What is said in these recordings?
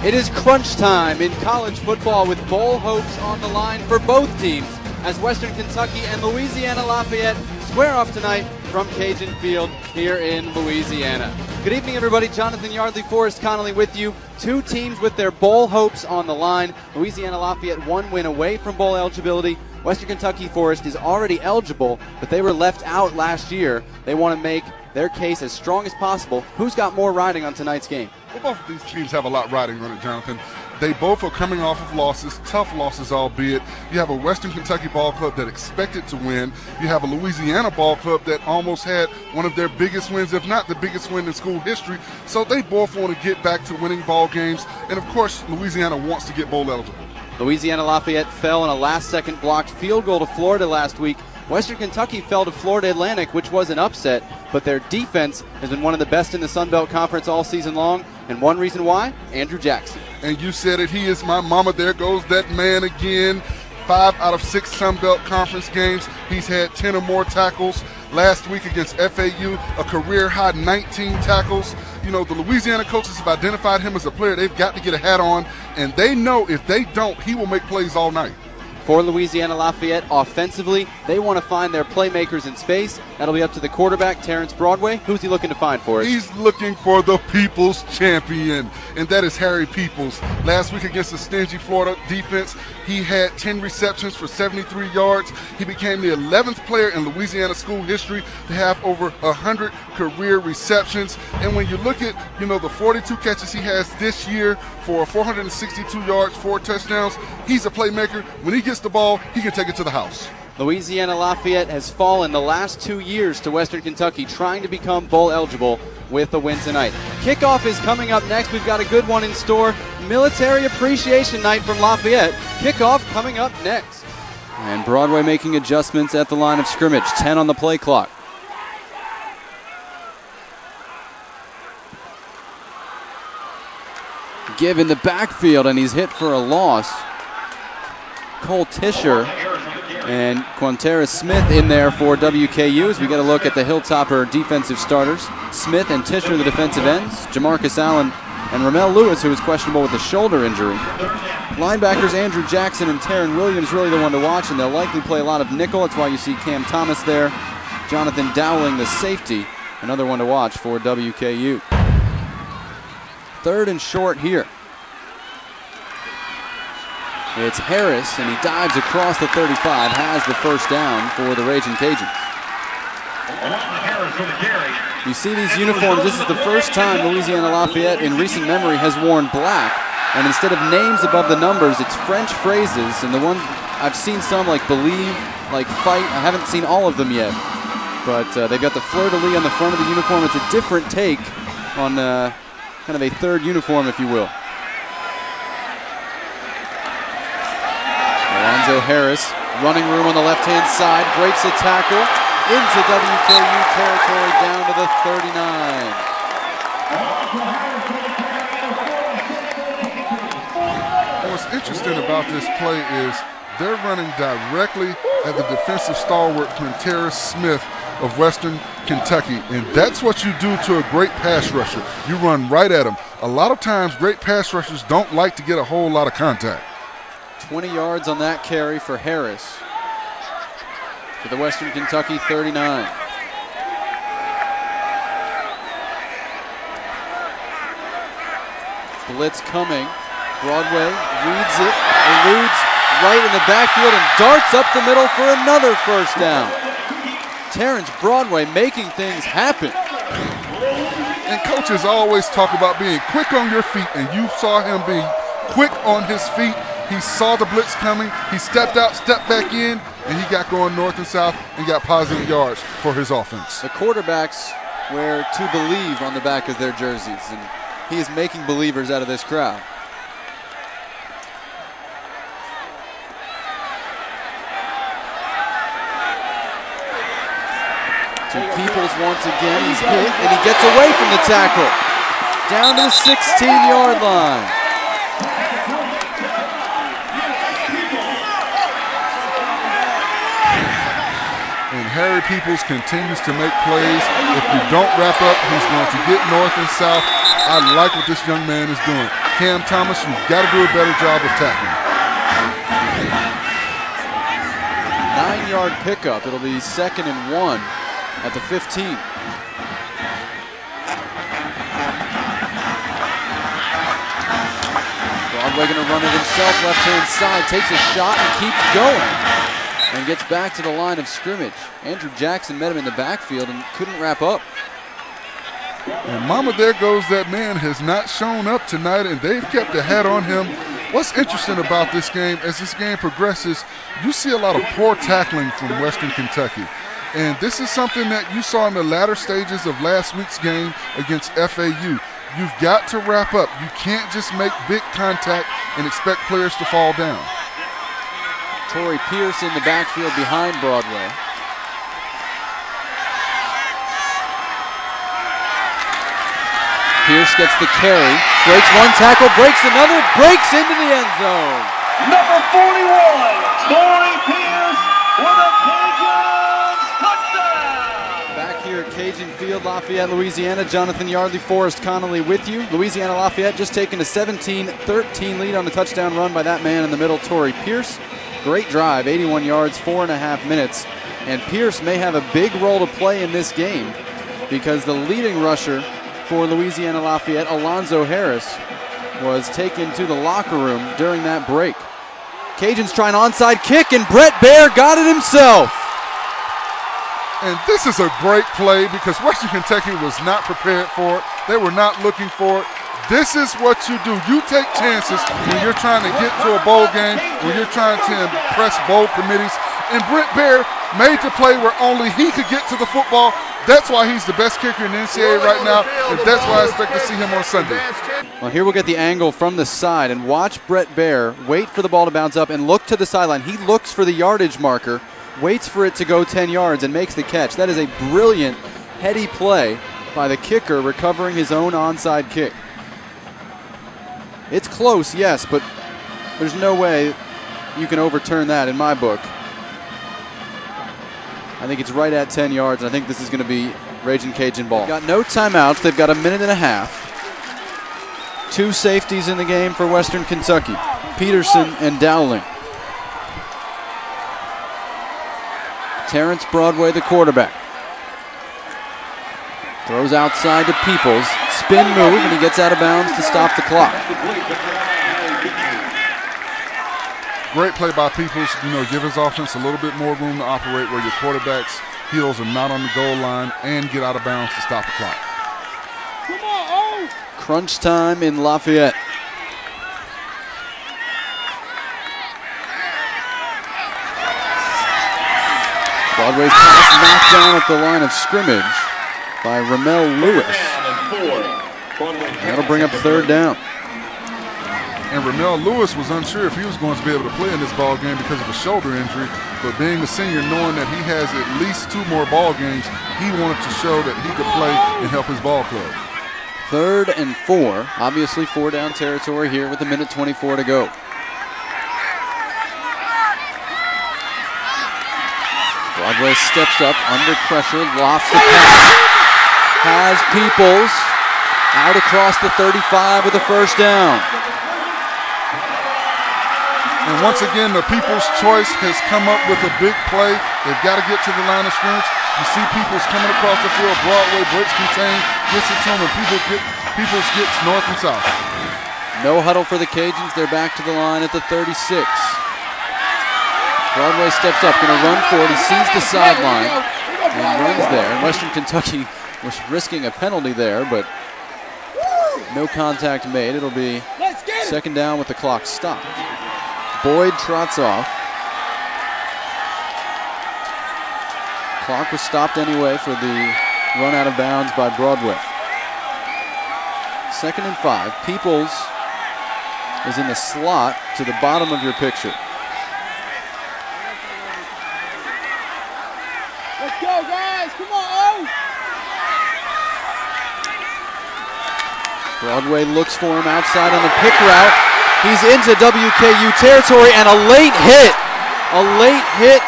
It is crunch time in college football with bowl hopes on the line for both teams as Western Kentucky and Louisiana-Lafayette square off tonight from Cajun Field here in Louisiana. Good evening, everybody. Jonathan Yardley, Forrest, Conoly with you. Two teams with their bowl hopes on the line. Louisiana-Lafayette 1 win away from bowl eligibility. Western Kentucky Forrest is already eligible, but they were left out last year. They want to make their case as strong as possible. Who's got more riding on tonight's game? Well, both of these teams have a lot riding on it, Jonathan. They both are coming off of losses, tough losses albeit. You have a Western Kentucky ball club that expected to win. You have a Louisiana ball club that almost had one of their biggest wins, if not the biggest win in school history. So they both want to get back to winning ball games. And, of course, Louisiana wants to get bowl eligible. Louisiana-Lafayette fell in a last-second blocked field goal to Florida last week. Western Kentucky fell to Florida Atlantic, which was an upset, but their defense has been one of the best in the Sun Belt Conference all season long, and one reason why, Andrew Jackson. And you said it, he is my mama. There goes that man again. 5 out of 6 Sun Belt Conference games. He's had 10 or more tackles. Last week against FAU, a career-high 19 tackles. You know, the Louisiana coaches have identified him as a player they've got to get a hat on, and they know if they don't, he will make plays all night. For Louisiana-Lafayette, offensively, they want to find their playmakers in space. That'll be up to the quarterback, Terrance Broadway. Who's he looking to find for us? He's looking for the people's champion, and that is Harry Peoples. Last week against the stingy Florida defense, he had 10 receptions for 73 yards. He became the 11th player in Louisiana school history to have over 100 career receptions. And when you look at, the 42 catches he has this year for 462 yards, 4 touchdowns, he's a playmaker. When he gets the ball, he can take it to the house. Louisiana-Lafayette has fallen the last 2 years to Western Kentucky, trying to become bowl eligible with the win tonight. Kickoff is coming up next. We've got a good one in store. Military Appreciation Night from Lafayette. Kickoff coming up next. And Broadway making adjustments at the line of scrimmage. 10 on the play clock. Give in the backfield, and he's hit for a loss. Cole Tisher and Quanterra Smith in there for WKU as we get a look at the Hilltopper defensive starters. Smith and Tisher, the defensive ends. Jamarcus Allen and Ramel Lewis, who is questionable with a shoulder injury. Linebackers Andrew Jackson and Taryn Williams really the one to watch, and they'll likely play a lot of nickel. That's why you see Cam Thomas there. Jonathan Dowling, the safety, another one to watch for WKU. 3rd and short here. It's Harris, and he dives across the 35, has the first down for the Ragin' Cajuns. You see these uniforms, this is the first time Louisiana-Lafayette in recent memory has worn black, and instead of names above the numbers, it's French phrases, and the ones I've seen some like believe, like fight. I haven't seen all of them yet, but they've got the fleur-de-lis on the front of the uniform. It's a different take on kind of a third uniform, if you will. Alonzo Harris, running room on the left-hand side, breaks a tackle into WKU territory down to the 39. What's interesting about this play is they're running directly at the defensive stalwart Quanterra Smith of Western Kentucky, and that's what you do to a great pass rusher. You run right at him. A lot of times great pass rushers don't like to get a whole lot of contact. 20 yards on that carry for Harris to the Western Kentucky 39. Blitz coming. Broadway reads it, eludes right in the backfield, and darts up the middle for another first down. Terrance Broadway making things happen. And coaches always talk about being quick on your feet, and you saw him being quick on his feet. He saw the blitz coming, he stepped out, stepped back in, and he got going north and south and got positive yards for his offense. The quarterbacks wear "To Believe" on the back of their jerseys, and he is making believers out of this crowd. To Peoples once again, he's hit, and he gets away from the tackle. Down to the 16-yard line. Harry Peoples continues to make plays. If you don't wrap up, he's going to get north and south. I like what this young man is doing. Cam Thomas, you've got to do a better job of tackling. 9-yard pickup. It'll be 2nd and 1 at the 15. Broadway going to run it himself, left-hand side, takes a shot and keeps going and gets back to the line of scrimmage. Andrew Jackson met him in the backfield and couldn't wrap up. And mama, there goes that man, has not shown up tonight, and they've kept a hat on him. What's interesting about this game, as this game progresses, you see a lot of poor tackling from Western Kentucky. And this is something that you saw in the latter stages of last week's game against FAU. You've got to wrap up. You can't just make big contact and expect players to fall down. Torrey Pierce in the backfield behind Broadway. Pierce gets the carry, breaks one tackle, breaks another, breaks into the end zone. Number 41, Torrey Pierce with a Cajuns touchdown. Back here at Cajun Field, Lafayette, Louisiana. Jonathan Yardley, Forrest Conoly with you. Louisiana-Lafayette just taking a 17-13 lead on the touchdown run by that man in the middle, Torrey Pierce. Great drive, 81 yards, 4.5 minutes. And Pierce may have a big role to play in this game because the leading rusher for Louisiana-Lafayette, Alonzo Harris, was taken to the locker room during that break. Cajuns try an onside kick, and Brett Baer got it himself. And this is a great play because Western Kentucky was not prepared for it. They were not looking for it. This is what you do. You take chances when you're trying to get to a bowl game, when you're trying to impress bowl committees. And Brett Baer made the play where only he could get to the football. That's why he's the best kicker in the NCAA right now, and that's why I expect to see him on Sunday. Well, here we'll get the angle from the side and watch Brett Baer wait for the ball to bounce up and look to the sideline. He looks for the yardage marker, waits for it to go 10 yards, and makes the catch. That is a brilliant, heady play by the kicker recovering his own onside kick. It's close, yes, but there's no way you can overturn that in my book. I think it's right at 10 yards, and I think this is going to be Ragin' Cajun ball. Got no timeouts. They've got a minute and a half. 2 safeties in the game for Western Kentucky, Peterson and Dowling. Terrance Broadway, the quarterback. Throws outside to Peoples. Spin move, and he gets out of bounds to stop the clock. Great play by Peoples, give his offense a little bit more room to operate where your quarterback's heels are not on the goal line and get out of bounds to stop the clock. Come on, oh! Crunch time in Lafayette. Broadway's pass knocked down at the line of scrimmage by Ramel Lewis. That'll bring up 3rd down. And Ramel Lewis was unsure if he was going to be able to play in this ball game because of a shoulder injury, but being a senior, knowing that he has at least 2 more ball games, he wanted to show that he could play and help his ball club. 3rd and 4, obviously 4-down territory here with 1:24 to go. Broadway steps up under pressure, lofts the pass, has Peoples out across the 35 with a 1st down. And once again, the People's Choice has come up with a big play. They've got to get to the line of scrimmage. You see Peoples coming across the field. Broadway breaks contain, gets it to him, and Peoples gets north and south. No huddle for the Cajuns. They're back to the line at the 36. Broadway steps up, going to run for it. He sees the sideline and runs there. And Western Kentucky was risking a penalty there, but no contact made. It'll be 2nd down with the clock stopped. Boyd trots off. Clock was stopped anyway for the run out of bounds by Broadway. 2nd and 5. Peoples is in the slot to the bottom of your picture. Let's go, guys. Come on, Broadway looks for him outside on the pick route. He's into WKU territory, and a late hit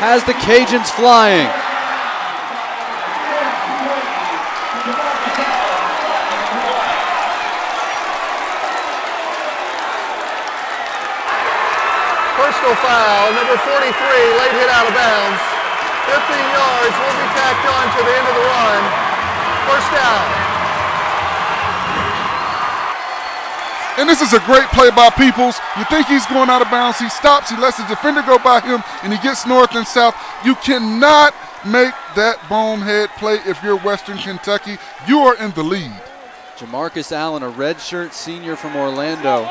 has the Cajuns flying. Personal foul, number 43, late hit out of bounds. 15 yards will be tacked on to the end of the run. First down. And this is a great play by Peoples. You think he's going out of bounds. He stops, he lets the defender go by him, and he gets north and south. You cannot make that bonehead play if you're Western Kentucky. You are in the lead. Jamarcus Allen, a redshirt senior from Orlando,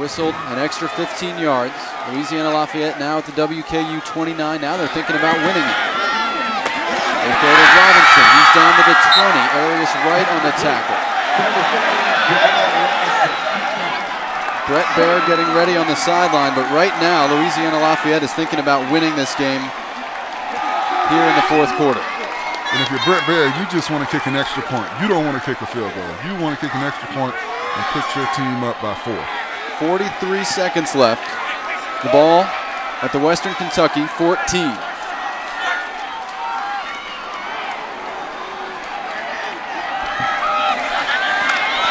whistled an extra 15 yards. Louisiana-Lafayette now at the WKU 29. Now they're thinking about winning it. They throw to Robinson. He's down to the 20. Arias right on the tackle. Brett Baer getting ready on the sideline, but right now Louisiana-Lafayette is thinking about winning this game here in the fourth quarter. And if you're Brett Baer, you just want to kick an extra point. You don't want to kick a field goal. You want to kick an extra point and put your team up by 4. 43 seconds left. The ball at the Western Kentucky 14.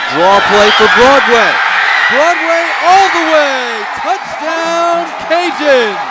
Draw play for Broadway. Broadway all the way. Touchdown, Cajuns.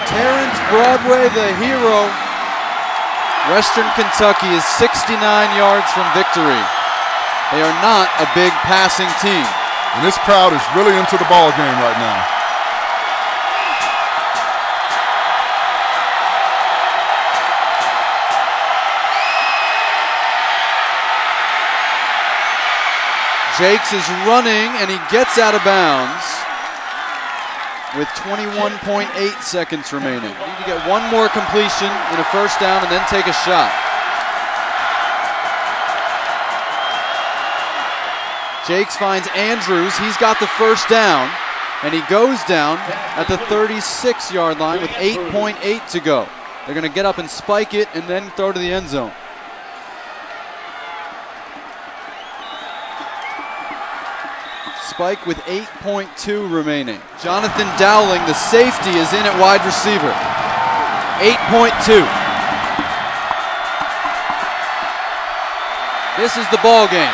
Terrance Broadway, the hero. Western Kentucky is 69 yards from victory. They are not a big passing team. And this crowd is really into the ball game right now. Jakes is running and he gets out of bounds with 21.8 seconds remaining. Need to get one more completion and a first down and then take a shot. Jakes finds Andrews. He's got the first down and he goes down at the 36-yard line with 8.8 to go. They're going to get up and spike it and then throw to the end zone. Spike with 8.2 remaining. Jonathan Dowling, the safety, is in at wide receiver. 8.2. This is the ball game.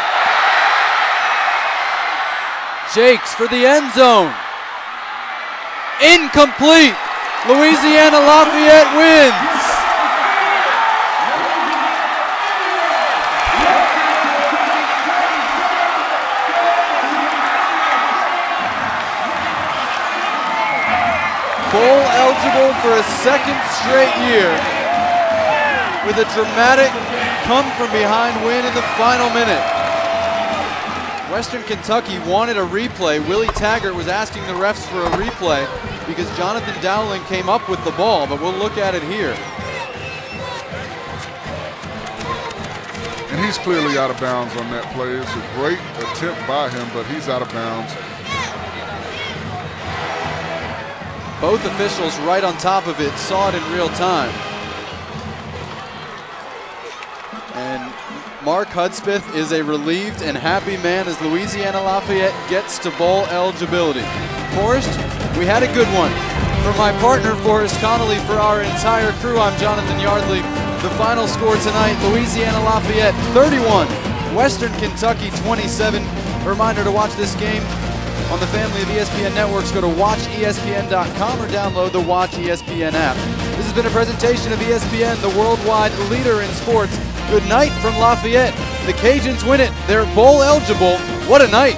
Jakes for the end zone. Incomplete. Louisiana-Lafayette wins. Bowl eligible for a second straight year with a dramatic come-from-behind win in the final minute. Western Kentucky wanted a replay. Willie Taggart was asking the refs for a replay because Jonathan Dowling came up with the ball, but we'll look at it here. And he's clearly out of bounds on that play. It's a great attempt by him, but he's out of bounds. Both officials right on top of it saw it in real time. And Mark Hudspeth is a relieved and happy man as Louisiana-Lafayette gets to bowl eligibility. Forrest, we had a good one. For my partner, Forrest Conoly, for our entire crew, I'm Jonathan Yardley. The final score tonight, Louisiana-Lafayette 31, Western Kentucky 27. A reminder to watch this game on the family of ESPN networks. Go to watchespn.com or download the Watch ESPN app. This has been a presentation of ESPN, the worldwide leader in sports. Good night from Lafayette. The Cajuns win it. They're bowl eligible. What a night.